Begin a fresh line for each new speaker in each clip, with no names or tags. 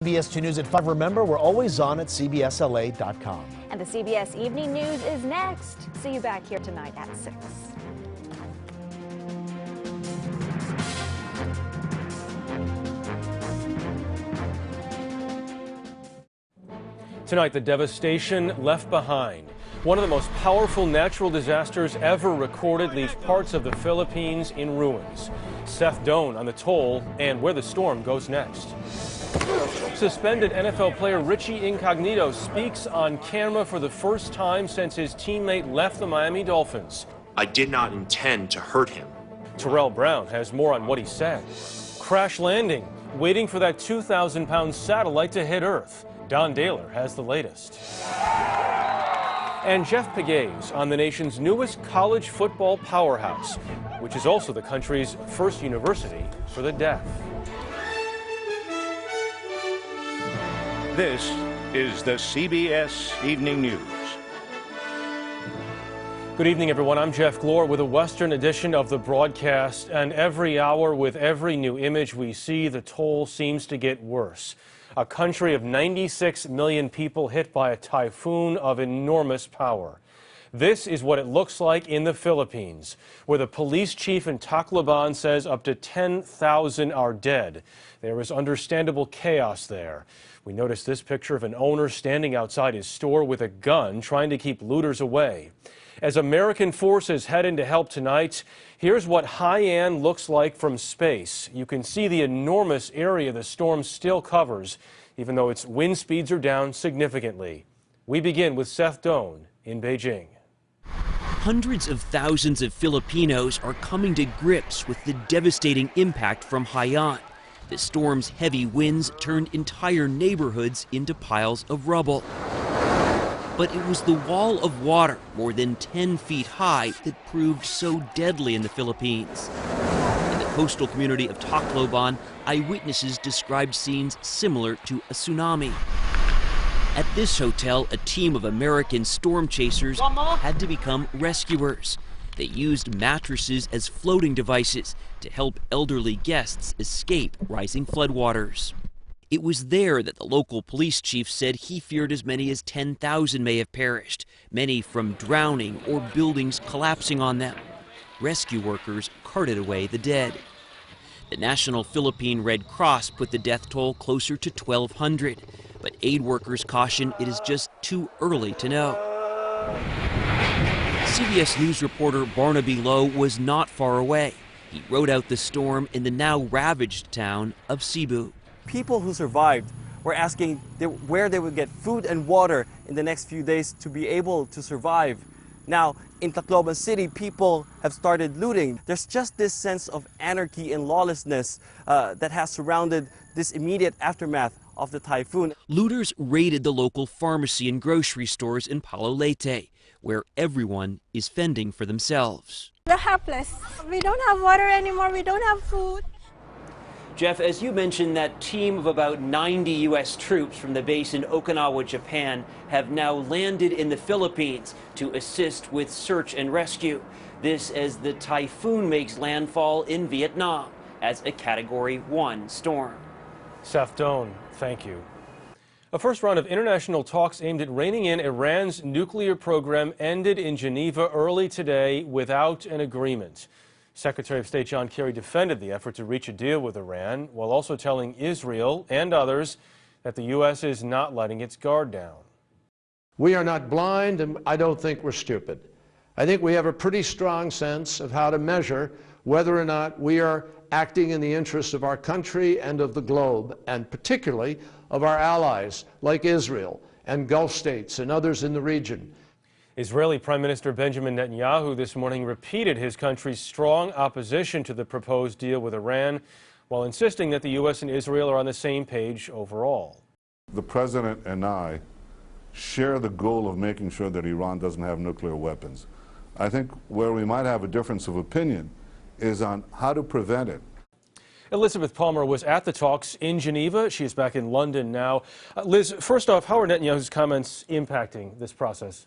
CBS 2 News at 5. Remember, we're always on at cbsla.com.
And the CBS Evening News is next. See you back here tonight at 6.
Tonight, the devastation left behind. One of the most powerful natural disasters ever recorded leaves parts of the Philippines in ruins. Seth Doan on the toll and where the storm goes next. Suspended NFL player Richie Incognito speaks on camera for the first time since his teammate left the Miami Dolphins.
I did not intend to hurt him.
Terrell Brown has more on what he said. Crash landing, waiting for that 2,000-pound satellite to hit Earth. Don Daler has the latest. And Jeff Pegues on the nation's newest college football powerhouse, which is also the country's first university for the deaf.
This is the CBS Evening News.
Good evening, everyone. I'm Jeff Glor with a Western edition of the broadcast. And every hour, with every new image we see, the toll seems to get worse. A country of 96 million people hit by a typhoon of enormous power. This is what it looks like in the Philippines, where the police chief in Tacloban says up to 10,000 are dead. There is understandable chaos there. We noticed this picture of an owner standing outside his store with a gun trying to keep looters away. As American forces head in to help tonight, here's what Haiyan looks like from space. You can see the enormous area the storm still covers, even though its wind speeds are down significantly. We begin with Seth Doan in Beijing.
Hundreds of thousands of Filipinos are coming to grips with the devastating impact from Haiyan. The storm's heavy winds turned entire neighborhoods into piles of rubble. But it was the wall of water, more than 10 feet high, that proved so deadly in the Philippines. In the coastal community of Tacloban, eyewitnesses described scenes similar to a tsunami. At this hotel, a team of American storm chasers had to become rescuers. They used mattresses as floating devices to help elderly guests escape rising floodwaters. It was there that the local police chief said he feared as many as 10,000 may have perished, many from drowning or buildings collapsing on them. Rescue workers carted away the dead. The National Philippine Red Cross put the death toll closer to 1,200, but aid workers caution it is just too early to know. CBS News reporter Barnaby Lowe was not far away. He rode out the storm in the now ravaged town of Cebu.
People who survived were asking where they would get food and water in the next few days to be able to survive. Now, in Tacloban City, people have started looting. There's just this sense of anarchy and lawlessness that has surrounded this immediate aftermath of the typhoon.
Looters raided the local pharmacy and grocery stores in Palo Leyte, where everyone is fending for themselves.
We're helpless. We don't have water anymore. We don't have food.
Jeff, as you mentioned, that team of about 90 U.S. troops from the base in Okinawa, Japan, have now landed in the Philippines to assist with search and rescue. This as the typhoon makes landfall in Vietnam as a Category 1 storm.
Seth Doan, thank you. A first round of international talks aimed at reining in Iran's nuclear program ended in Geneva early today without an agreement. Secretary of State John Kerry defended the effort to reach a deal with Iran, while also telling Israel and others that the U.S. is not letting its guard down.
We are not blind, and I don't think we're stupid. I think we have a pretty strong sense of how to measure whether or not we are acting in the interests of our country and of the globe, and particularly of our allies like Israel and Gulf states and others in the region.
Israeli Prime Minister Benjamin Netanyahu this morning repeated his country's strong opposition to the proposed deal with Iran, while insisting that the U.S. and Israel are on the same page overall.
The President and I share the goal of making sure that Iran doesn't have nuclear weapons. I think where we might have a difference of opinion is on how to prevent it.
Elizabeth Palmer was at the talks in Geneva. She is back in London now. Liz, first off, how are Netanyahu's comments impacting this process?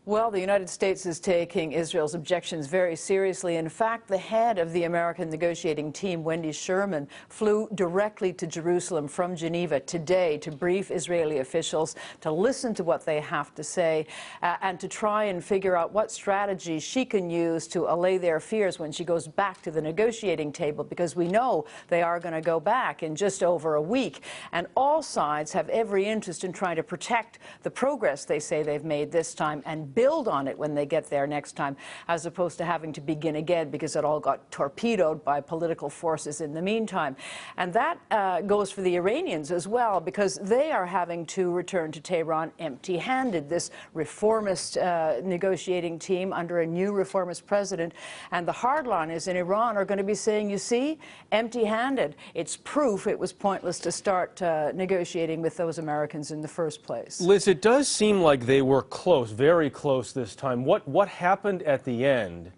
Well, the United States is taking Israel's objections very seriously. In fact, the head of the American negotiating team, Wendy Sherman, flew directly to Jerusalem from Geneva today to brief Israeli officials, to listen to what they have to say, and to try and figure out what strategy she can use to allay their fears when she goes back to the negotiating table, because we know they are going to go back in just over a week. And all sides have every interest in trying to protect the progress they say they've made this time and build on it when they get there next time, as opposed to having to begin again because it all got torpedoed by political forces in the meantime. And that goes for the Iranians as well, because they are having to return to Tehran empty-handed. This reformist negotiating team under a new reformist president and the hardliners in Iran are going to be saying, you see, empty-handed. It's proof it was pointless to start negotiating with those Americans in the first place.
Liz, it does seem like they were close, very close this time. What happened at the end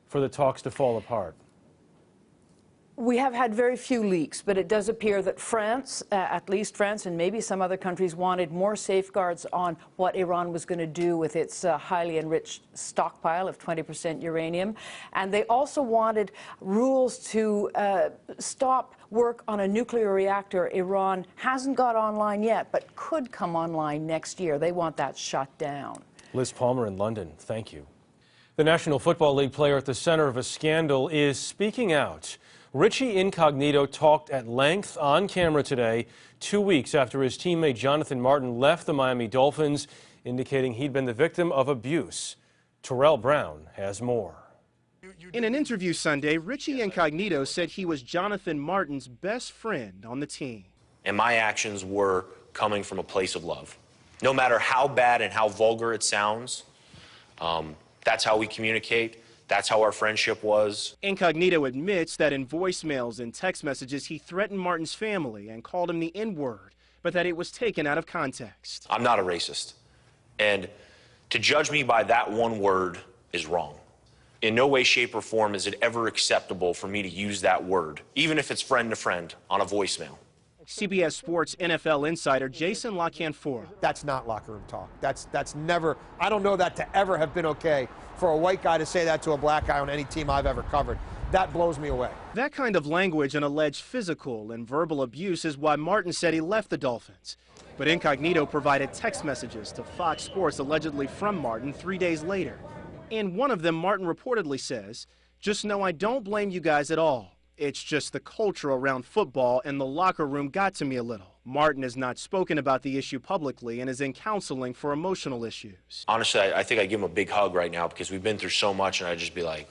for the talks to fall apart?
We have had very few leaks, but it does appear that France, at least France and maybe some other countries, wanted more safeguards on what Iran was going to do with its highly enriched stockpile of 20% uranium. And they also wanted rules to stop work on a nuclear reactor Iran hasn't got online yet, but could come online next year. They want that shut down.
Liz Palmer in London, thank you. The National Football League player at the center of a scandal is speaking out. Richie Incognito talked at length on camera today, 2 weeks after his teammate Jonathan Martin left the Miami Dolphins, indicating he'd been the victim of abuse. Terrell Brown has more.
In an interview Sunday, Richie Incognito said he was Jonathan Martin's best friend on the team.
And my actions were coming from a place of love. No matter how bad and how vulgar it sounds, that's how we communicate. That's how our friendship was.
Incognito admits that in voicemails and text messages, he threatened Martin's family and called him the N-word, but that it was taken out of context.
I'm not a racist. And to judge me by that one word is wrong. In no way, shape, or form is it ever acceptable for me to use that word, even if it's friend to friend, on a voicemail.
CBS Sports NFL insider Jason LaCanfora.
That's not locker room talk. That's never, I don't know that to ever have been okay for a white guy to say that to a black guy on any team I've ever covered. That blows me away.
That kind of language and alleged physical and verbal abuse is why Martin said he left the Dolphins. But Incognito provided text messages to Fox Sports allegedly from Martin 3 days later. In one of them, Martin reportedly says, "Just know I don't blame you guys at all. It's just the culture around football and the locker room got to me a little." Martin has not spoken about the issue publicly and is in counseling for emotional issues.
Honestly, I think I'd give him a big hug right now because we've been through so much, and I'd just be like,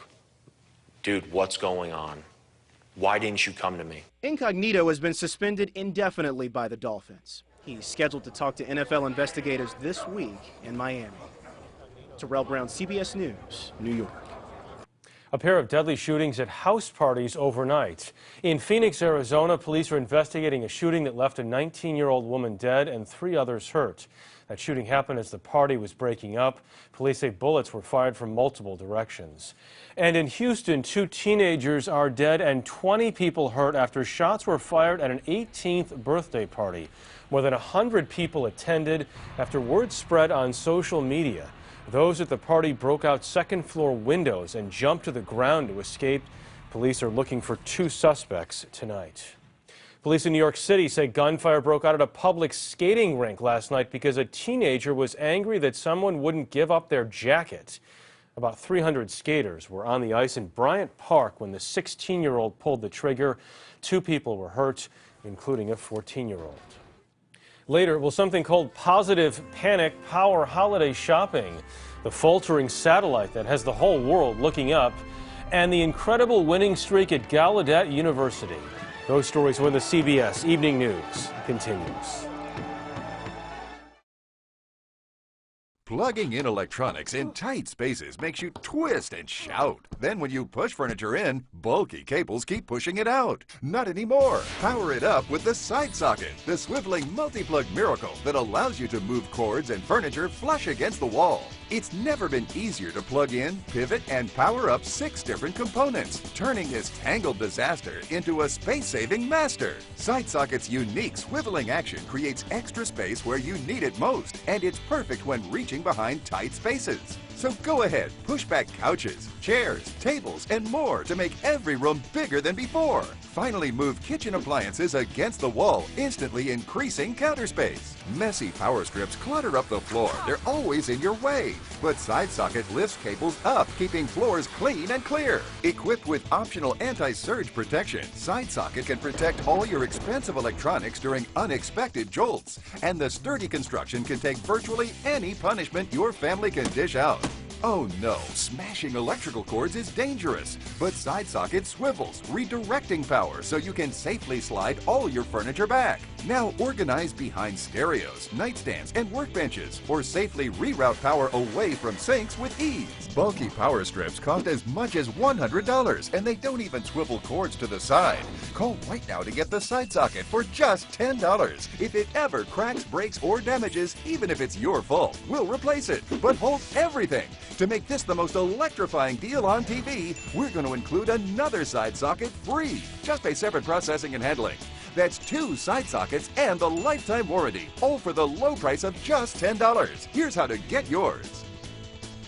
dude, what's going on? Why didn't you come to me?
Incognito has been suspended indefinitely by the Dolphins. He's scheduled to talk to NFL investigators this week in Miami. Terrell Brown, CBS News, New York.
A pair of deadly shootings at house parties overnight. In Phoenix, Arizona, police are investigating a shooting that left a 19-year-old woman dead and 3 others hurt. That shooting happened as the party was breaking up. Police say bullets were fired from multiple directions. And in Houston, 2 teenagers are dead and 20 people hurt after shots were fired at an 18th birthday party. More than 100 people attended after word spread on social media. Those at the party broke out second-floor windows and jumped to the ground to escape. Police are looking for 2 suspects tonight. Police in New York City say gunfire broke out at a public skating rink last night because a teenager was angry that someone wouldn't give up their jacket. About 300 skaters were on the ice in Bryant Park when the 16-year-old pulled the trigger. 2 people were hurt, including a 14-year-old. Later, will something called positive panic power holiday shopping, the faltering satellite that has the whole world looking up, and the incredible winning streak at Gallaudet University. Those stories when the CBS Evening News continues.
Plugging in electronics in tight spaces makes you twist and shout. Then when you push furniture in, bulky cables keep pushing it out. Not anymore. Power it up with the side socket, the swiveling multi-plug miracle that allows you to move cords and furniture flush against the wall. It's never been easier to plug in, pivot, and power up 6 different components, turning this tangled disaster into a space-saving master. Side socket's unique swiveling action creates extra space where you need it most, and it's perfect when reaching hiding behind tight spaces. So go ahead, push back couches, chairs, tables, and more to make every room bigger than before. Finally move kitchen appliances against the wall, instantly increasing counter space. Messy power strips clutter up the floor. They're always in your way. But Side Socket lifts cables up, keeping floors clean and clear. Equipped with optional anti-surge protection, Side Socket can protect all your expensive electronics during unexpected jolts. And the sturdy construction can take virtually any punishment your family can dish out. Oh no, smashing electrical cords is dangerous, but Side Socket swivels, redirecting power so you can safely slide all your furniture back. Now organize behind stereos, nightstands, and workbenches, or safely reroute power away from sinks with ease. Bulky power strips cost as much as $100, and they don't even swivel cords to the side. Call right now to get the Side Socket for just $10. If it ever cracks, breaks, or damages, even if it's your fault, we'll replace it, but hold everything. To make this the most electrifying deal on TV, we're going to include another Side Socket free. Just pay separate processing and handling. That's 2 Side Sockets and the lifetime warranty, all for the low price of just $10. Here's how to get yours.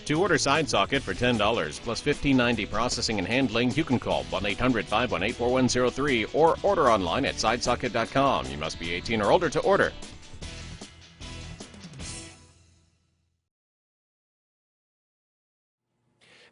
To order Side Socket for $10 plus $15.90 processing and handling, you can call 1-800-518-4103 or order online at sidesocket.com. You must be 18 or older to order.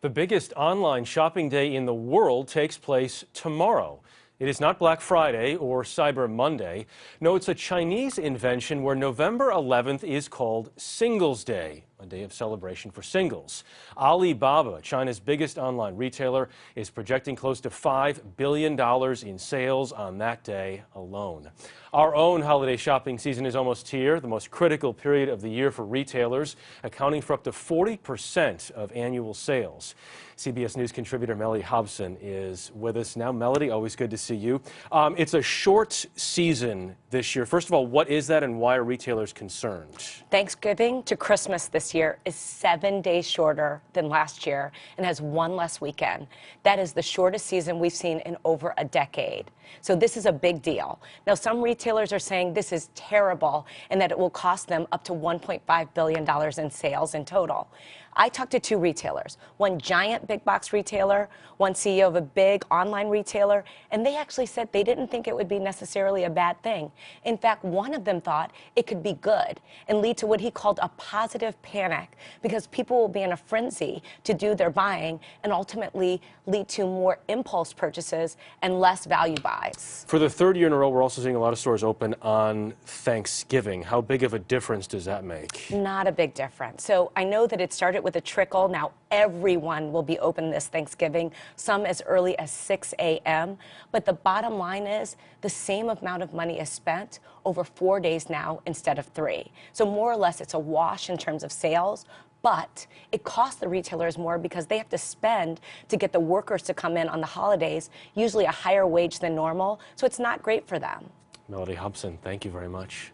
The biggest online shopping day in the world takes place tomorrow. It is not Black Friday or Cyber Monday. No, it's a Chinese invention where November 11th is called Singles Day, a day of celebration for singles. Alibaba, China's biggest online retailer, is projecting close to $5 billion in sales on that day alone. Our own holiday shopping season is almost here, the most critical period of the year for retailers, accounting for up to 40% of annual sales. CBS News contributor Melody Hobson is with us now. Melody, always good to see you. It's a short season this year. First of all, what is that and why are retailers concerned?
Thanksgiving to Christmas this year is 7 days shorter than last year and has one less weekend. That is the shortest season we've seen in over a decade. So this is a big deal. Now, some retailers are saying this is terrible and that it will cost them up to $1.5 billion in sales in total. I talked to 2 retailers, one giant big box retailer, one CEO of a big online retailer, and they actually said they didn't think it would be necessarily a bad thing. In fact, one of them thought it could be good and lead to what he called a positive panic because people will be in a frenzy to do their buying and ultimately lead to more impulse purchases and less value buys.
For the 3rd year in a row, we're also seeing a lot of stores open on Thanksgiving. How big of a difference does that make?
Not a big difference. So I know that it started with a trickle. Now everyone will be open this Thanksgiving, some as early as 6 a.m. But the bottom line is the same amount of money is spent over 4 days now instead of 3. So more or less it's a wash in terms of sales. But it costs the retailers more because they have to spend to get the workers to come in on the holidays, usually a higher wage than normal. So it's not great for them.
Melody Hobson, thank you very much.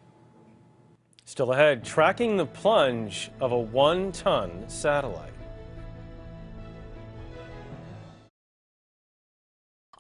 Still ahead, tracking the plunge of a 1-ton satellite.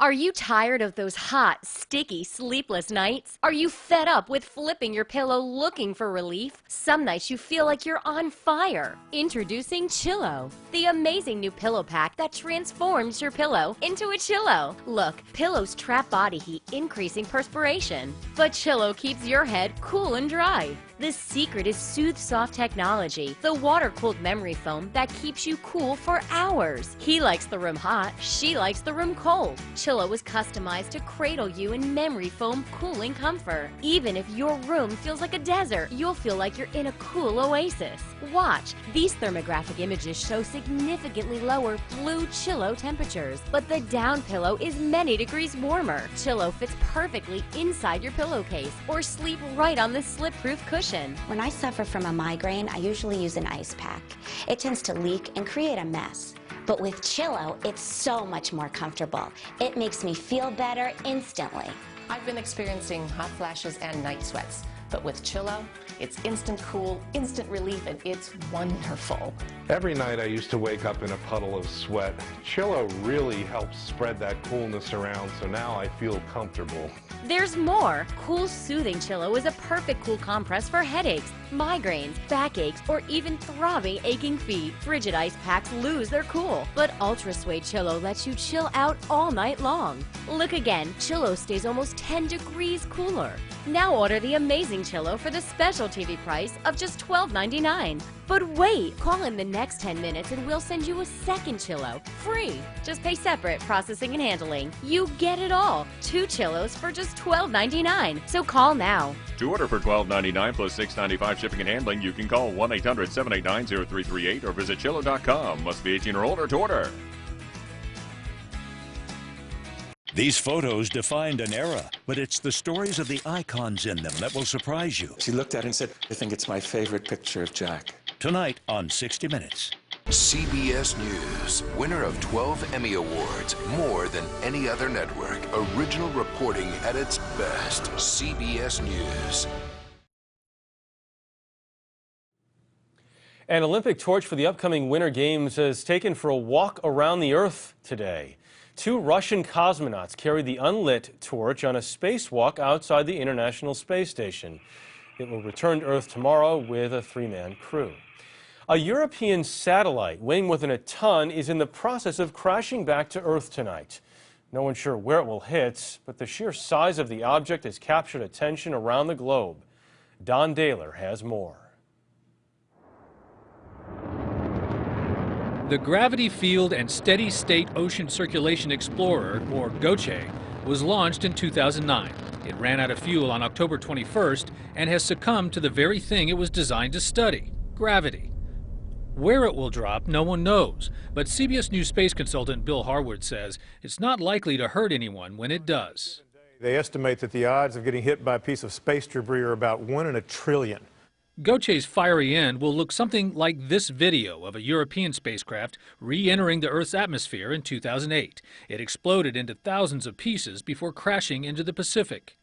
Are you tired of those hot, sticky, sleepless nights? Are you fed up with flipping your pillow looking for relief? Some nights you feel like you're on fire. Introducing Chillo, the amazing new pillow pack that transforms your pillow into a Chillo. Look, pillows trap body heat, increasing perspiration, but Chillo keeps your head cool and dry. The secret is Soothe Soft technology, the water-cooled memory foam that keeps you cool for hours. He likes the room hot, she likes the room cold. Chillo was customized to cradle you in memory foam cooling comfort. Even if your room feels like a desert, you'll feel like you're in a cool oasis. Watch, these thermographic images show significantly lower blue Chillo temperatures, but the down pillow is many degrees warmer. Chillo fits perfectly inside your pillowcase or sleep right on the slip-proof cushion.
When I suffer from a migraine, I usually use an ice pack. It tends to leak and create a mess. But with Chillo, it's so much more comfortable. It makes me feel better instantly.
I've been experiencing hot flashes and night sweats. But with Chillo, it's instant cool, instant relief, and it's wonderful.
Every night I used to wake up in a puddle of sweat. Chillo really helps spread that coolness around, so now I feel comfortable.
There's more. Cool Soothing Chillo is a perfect cool compress for headaches, migraines, backaches, or even throbbing aching feet. Frigid ice packs lose their cool, but Ultra Suede Chillo lets you chill out all night long. Look again, Chillo stays almost 10 degrees cooler. Now order the amazing Chillo for the special TV price of just $12.99. But wait, call in the next 10 minutes and we'll send you a second Chillo, free. Just pay separate processing and handling. You get it all. 2 Chillos for just $12.99. So call now.
To order for $12.99 plus $6.95 shipping and handling, you can call 1-800-789-0338 or visit Chillo.com. Must be 18 or older to order.
These photos defined an era, but it's the stories of the icons in them that will surprise you.
She looked at it and said, I think it's my favorite picture of Jack.
Tonight on 60 Minutes.
CBS News, winner of 12 Emmy Awards, more than any other network. Original reporting at its best. CBS News.
An Olympic torch for the upcoming Winter Games is taken for a walk around the Earth today. 2 Russian cosmonauts carried the unlit torch on a spacewalk outside the International Space Station. It will return to Earth tomorrow with a 3-man crew. A European satellite weighing more than a ton is in the process of crashing back to Earth tonight. No one's sure where it will hit, but the sheer size of the object has captured attention around the globe. Don Daler has more.
The Gravity Field and Steady State Ocean Circulation Explorer, or GOCHE, was launched in 2009. It ran out of fuel on October 21st and has succumbed to the very thing it was designed to study, gravity. Where it will drop, no one knows, but CBS News space consultant Bill Harwood says it's not likely to hurt anyone when it does.
They estimate that the odds of getting hit by a piece of space debris are about 1 in a trillion.
GOCHE's fiery end will look something like this video of a European spacecraft re-entering the Earth's atmosphere in 2008. It exploded into thousands of pieces before crashing into the Pacific.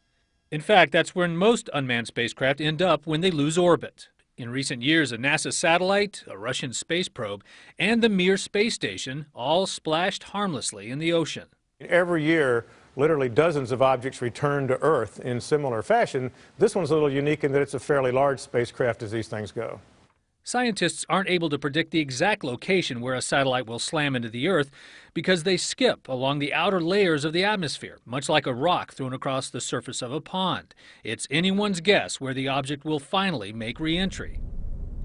In fact, that's where most unmanned spacecraft end up when they lose orbit. In recent years, a NASA satellite, a Russian space probe, and the Mir space station all splashed harmlessly in the ocean.
Every year, literally dozens of objects return to Earth in similar fashion. This one's a little unique in that it's a fairly large spacecraft as these things go.
Scientists aren't able to predict the exact location where a satellite will slam into the Earth because they skip along the outer layers of the atmosphere, much like a rock thrown across the surface of a pond. It's anyone's guess where the object will finally make re-entry.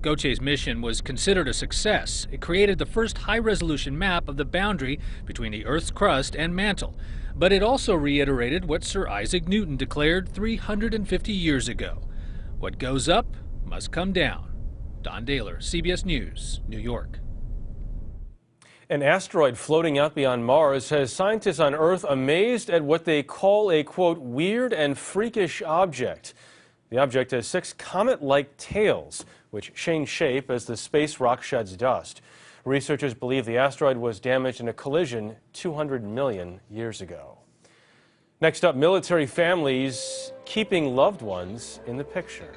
GOCHE's mission was considered a success. It created the first high-resolution map of the boundary between the Earth's crust and mantle. But it also reiterated what Sir Isaac Newton declared 350 years ago. What goes up must come down. Don Daler, CBS News, New York.
An asteroid floating out beyond Mars has scientists on Earth amazed at what they call a, quote, weird and freakish object. The object has 6 comet-like tails, which change shape as the space rock sheds dust. Researchers believe the asteroid was damaged in a collision 200 million years ago. Next up, military families keeping loved ones in the picture.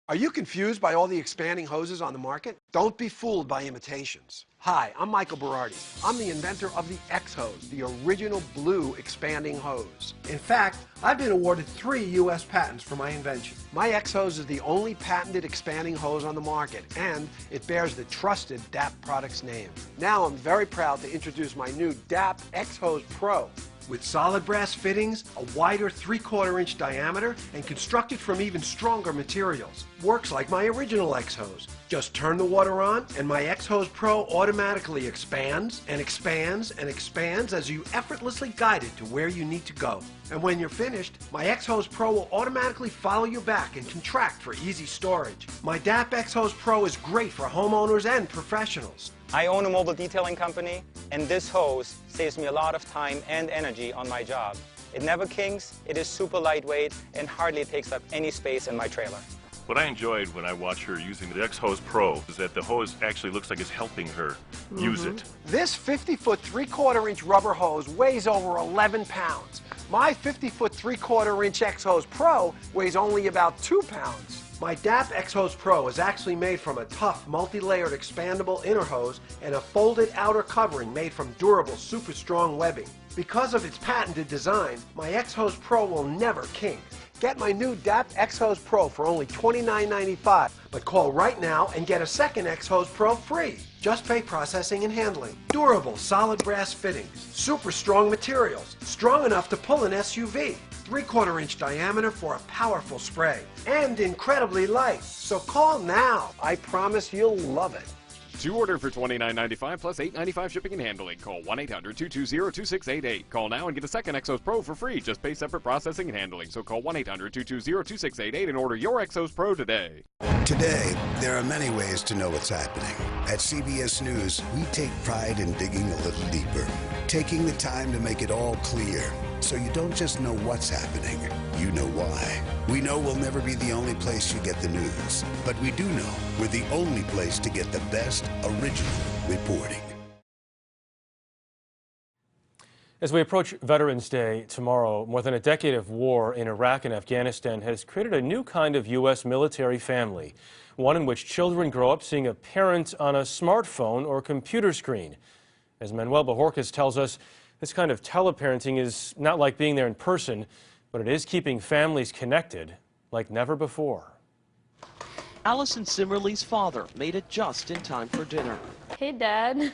Are you confused by all the expanding hoses on the market? Don't be fooled by imitations. Hi, I'm Michael Berardi. I'm the inventor of the X-Hose, the original blue expanding hose. In fact, I've been awarded 3 U.S. patents for my invention. My X-Hose is the only patented expanding hose on the market, and it bears the trusted DAP product's name. Now I'm very proud to introduce my new DAP X-Hose Pro. With solid brass fittings, a wider 3/4 inch diameter, and constructed from even stronger materials. Works like my original X-Hose. Just turn the water on, and my X-Hose Pro automatically expands and expands and expands as you effortlessly guide it to where you need to go. And when you're finished, my X-Hose Pro will automatically follow you back and contract for easy storage. My DAP X-Hose Pro is great for homeowners and professionals.
I own a mobile detailing company, and this hose saves me a lot of time and energy on my job. It never kinks, it is super lightweight, and hardly takes up any space in my trailer.
What I enjoyed when I watched her using the X-Hose Pro is that the hose actually looks like it's helping her use it.
This 50-foot 3/4 inch rubber hose weighs over 11 pounds. My 50-foot 3/4-inch X-Hose Pro weighs only about 2 pounds. My DAP X-Hose Pro is actually made from a tough, multi-layered expandable inner hose and a folded outer covering made from durable, super strong webbing. Because of its patented design, my X-Hose Pro will never kink. Get my new DAP X-Hose Pro for only $29.95, but call right now and get a second X-Hose Pro free. Just pay processing and handling. Durable, solid brass fittings, super strong materials, strong enough to pull an SUV, 3/4-inch diameter for a powerful spray, and incredibly light. So call now. I promise you'll love it.
To order for $29.95 plus $8.95 shipping and handling, call 1-800-220-2688. Call now and get a second X-Hose Pro for free. Just pay separate processing and handling. So call 1-800-220-2688 and order your X-Hose Pro today.
Today, there are many ways to know what's happening. At CBS News, we take pride in digging a little deeper, taking the time to make it all clear. So you don't just know what's happening, you know why. We know we'll never be the only place you get the news, but we do know we're the only place to get the best original reporting.
As we approach Veterans Day tomorrow, more than a decade of war in Iraq and Afghanistan has created a new kind of U.S. military family, one in which children grow up seeing a parent on a smartphone or computer screen. As Manuel Bajorquez tells us, this kind of teleparenting is not like being there in person, but it is keeping families connected like never before.
Allison Simmerly's father made it just in time for dinner.
Hey, Dad.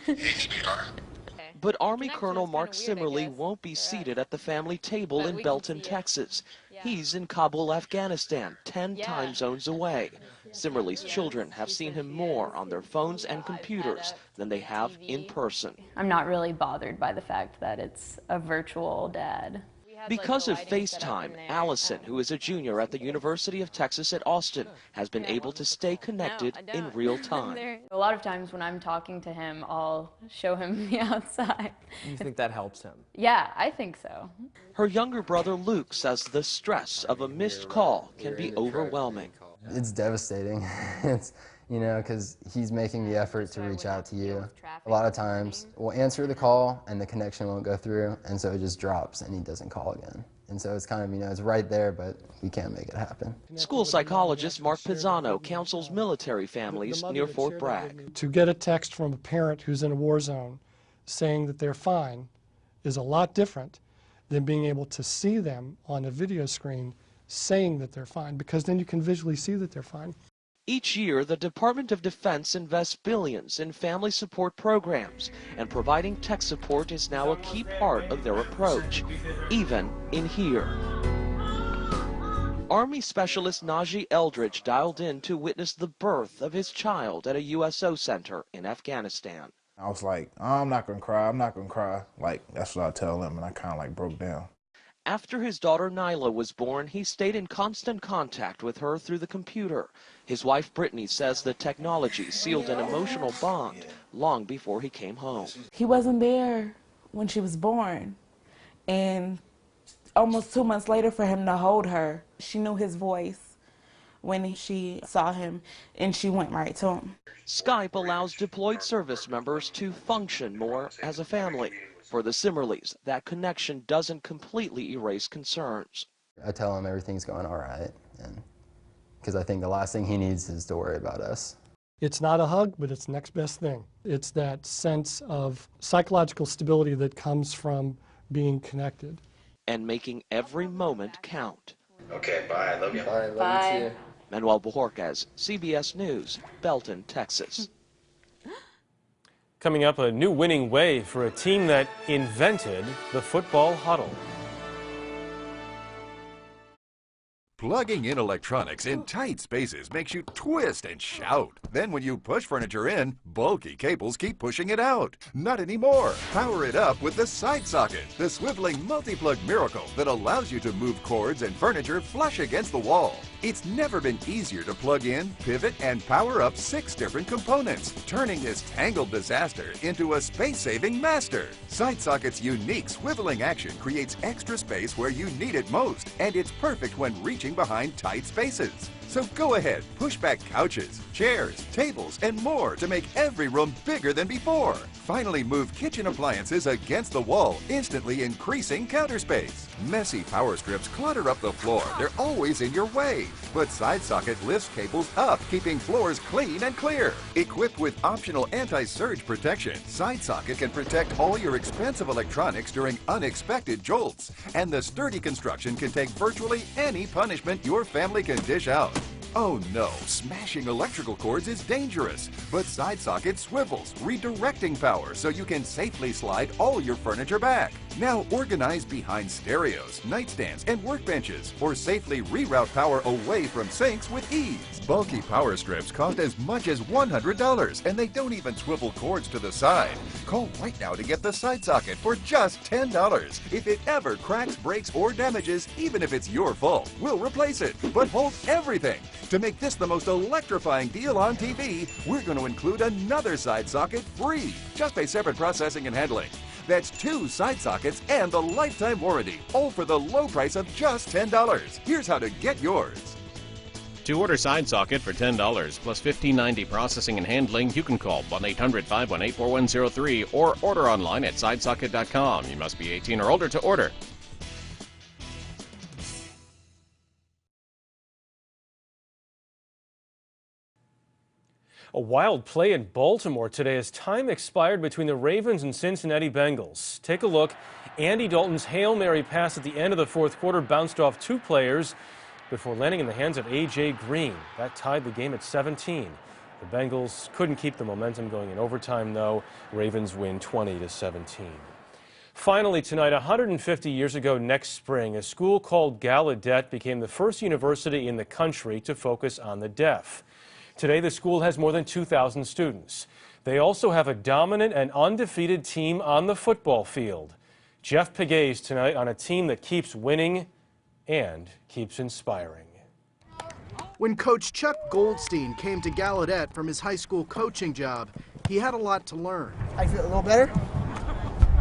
But Army Colonel Mark Simmerly won't be seated at the family table in Belton, Texas. He's in Kabul, Afghanistan, 10 time zones away. Simmerly's children have seen him more on their phones and computers than they have in person.
I'm not really bothered by the fact that it's a virtual dad.
Because of FaceTime, Allison, who is a junior at the University of Texas at Austin, has been able to stay connected in real time.
A lot of times when I'm talking to him, I'll show him the outside.
You think that helps him?
Yeah, I think so.
Her younger brother Luke says the stress of a missed call can be overwhelming.
It's devastating. It's, you know, because he's making the effort to reach out to you. A lot of times we'll answer the call and the connection won't go through, and so it just drops and he doesn't call again. And so it's kind of, you know, it's right there, but we can't make it happen.
School psychologist Mark Pizzano counsels military families near Fort Bragg.
To get a text from a parent who's in a war zone saying that they're fine is a lot different than being able to see them on a video screen saying that they're fine, because then you can visually see that they're fine.
Each year, the Department of Defense invests billions in family support programs, and providing tech support is now a key part of their approach, even in here. Army Specialist Najee Eldridge dialed in to witness the birth of his child at a USO center in Afghanistan.
I was like, oh, I'm not going to cry, I'm not going to cry. Like, that's what I tell them, and I kind of like broke down.
After his daughter Nyla was born, he stayed in constant contact with her through the computer. His wife Brittany says the technology sealed an emotional bond long before he came home.
He wasn't there when she was born, and almost 2 months later for him to hold her, she knew his voice when she saw him, and she went right to him.
Skype allows deployed service members to function more as a family. For the Simmerlys, that connection doesn't completely erase concerns.
I tell him everything's going all right, and because I think the last thing he needs is to worry about us.
It's not a hug, but it's next best thing. It's that sense of psychological stability that comes from being connected.
And making every moment count.
Okay, bye. I love you.
Bye. Love
Bye.
you too.
Manuel Bajorquez, CBS News, Belton, Texas.
Coming up, a new winning way for a team that invented the football huddle.
Plugging in electronics in tight spaces makes you twist and shout. Then when you push furniture in, bulky cables keep pushing it out. Not anymore. Power it up with the side socket, the swiveling multi-plug miracle that allows you to move cords and furniture flush against the wall. It's never been easier to plug in, pivot, and power up 6 different components, turning this tangled disaster into a space-saving master. Side socket's unique swiveling action creates extra space where you need it most, and it's perfect when reaching behind tight spaces. So go ahead, push back couches, chairs, tables, and more to make every room bigger than before. Finally move kitchen appliances against the wall, instantly increasing counter space. Messy power strips clutter up the floor. They're always in your way. But Side Socket lifts cables up, keeping floors clean and clear. Equipped with optional anti-surge protection, Side Socket can protect all your expensive electronics during unexpected jolts. And the sturdy construction can take virtually any punishment your family can dish out. Oh no, smashing electrical cords is dangerous, but Side Socket swivels, redirecting power so you can safely slide all your furniture back. Now organize behind stereos, nightstands, and workbenches, or safely reroute power away from sinks with ease. Bulky power strips cost as much as $100, and they don't even swivel cords to the side. Call right now to get the Side Socket for just $10. If it ever cracks, breaks, or damages, even if it's your fault, we'll replace it, but hold everything. To make this the most electrifying deal on TV, we're going to include another Side Socket free. Just pay separate processing and handling. That's 2 Side Sockets and the lifetime warranty, all for the low price of just $10. Here's how to get yours.
To order Side Socket for $10 plus $15.90 processing and handling, you can call 1-800-518-4103 or order online at sidesocket.com. You must be 18 or older to order.
A wild play in Baltimore today as time expired between the Ravens and Cincinnati Bengals. Take a look. Andy Dalton's Hail Mary pass at the end of the fourth quarter bounced off 2 players before landing in the hands of A.J. Green. That tied the game at 17. The Bengals couldn't keep the momentum going in overtime, though. Ravens win 20-17. Finally tonight, 150 years ago next spring, a school called Gallaudet became the first university in the country to focus on the deaf. Today, the school has more than 2,000 students. They also have a dominant and undefeated team on the football field. Jeff Pegues tonight on a team that keeps winning and keeps inspiring.
When Coach Chuck Goldstein came to Gallaudet from his high school coaching job, he had a lot to learn.
I feel a little better.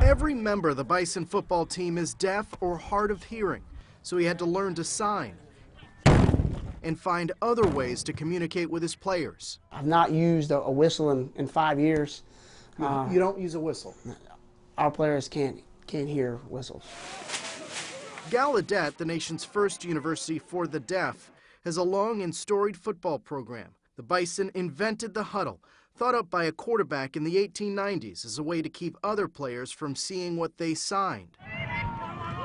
Every member of the Bison football team is deaf or hard of hearing, so he had to learn to sign and find other ways to communicate with his players.
I've not used a whistle in 5 years.
You don't use a whistle?
Our players can't hear whistles.
Gallaudet, the nation's first university for the deaf, has a long and storied football program. The Bison invented the huddle, thought up by a quarterback in the 1890s as a way to keep other players from seeing what they signed.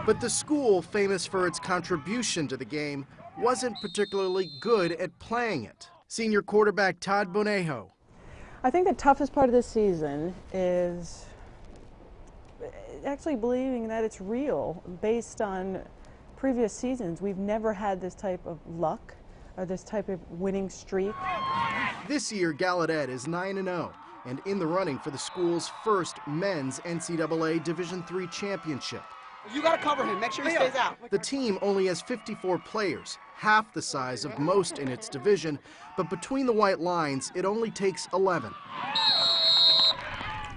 But the school, famous for its contribution to the game, wasn't particularly good at playing it. Senior quarterback Todd Bonejo.
I think the toughest part of this season is actually believing that it's real based on previous seasons. We've never had this type of luck or this type of winning streak.
This year, Gallaudet is 9-0 and in the running for the school's first men's NCAA Division III championship.
You got to cover him. Make sure he stays out.
The team only has 54 players, half the size of most in its division, but between the white lines, it only takes 11.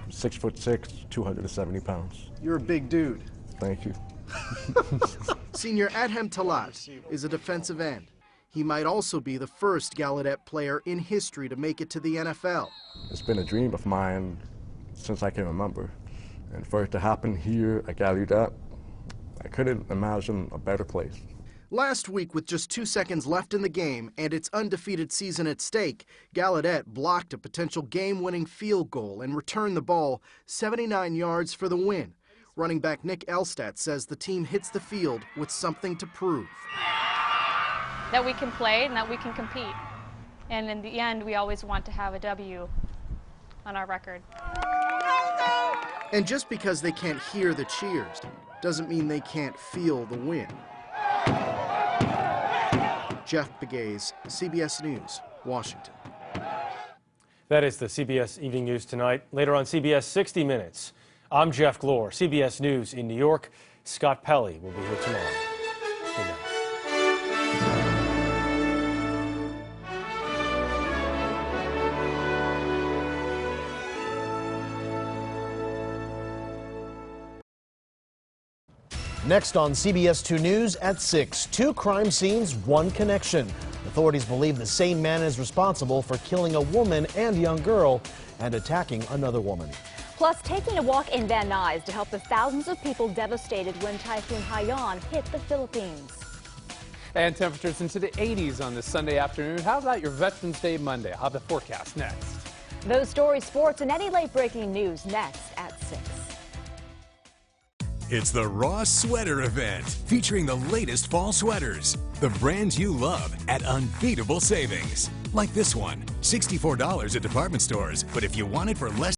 6'6", 270 pounds.
You're a big dude.
Thank you.
Senior Adhem Talat is a defensive end. He might also be the first Gallaudet player in history to make it to the NFL.
It's been a dream of mine since I can remember. And for it to happen here at Gallaudet, I couldn't imagine a better place.
Last week, with just 2 seconds left in the game and its undefeated season at stake, Gallaudet blocked a potential game-winning field goal and returned the ball 79 yards for the win. Running back Nick Elstadt says the team hits the field with something to prove.
That we can play and that we can compete. And in the end, we always want to have a W on our record.
And just because they can't hear the cheers doesn't mean they can't feel the win. Jeff Pegues, CBS News, Washington.
That is the CBS Evening News tonight. Later on CBS 60 Minutes, I'm Jeff Glor, CBS News in New York. Scott Pelley will be here tomorrow. Good night.
Next on CBS 2 News at 6, 2 crime scenes, 1 connection. Authorities believe the same man is responsible for killing a woman and young girl and attacking another woman.
Plus, taking a walk in Van Nuys to help the thousands of people devastated when Typhoon Haiyan hit the Philippines.
And temperatures into the 80s on this Sunday afternoon. How about your Veterans Day Monday? I'll have the forecast next.
Those stories, sports, and any late-breaking news next at 6.
It's the Ross Sweater Event, featuring the latest fall sweaters. The brands you love at unbeatable savings. Like this one, $64 at department stores, but if you want it for less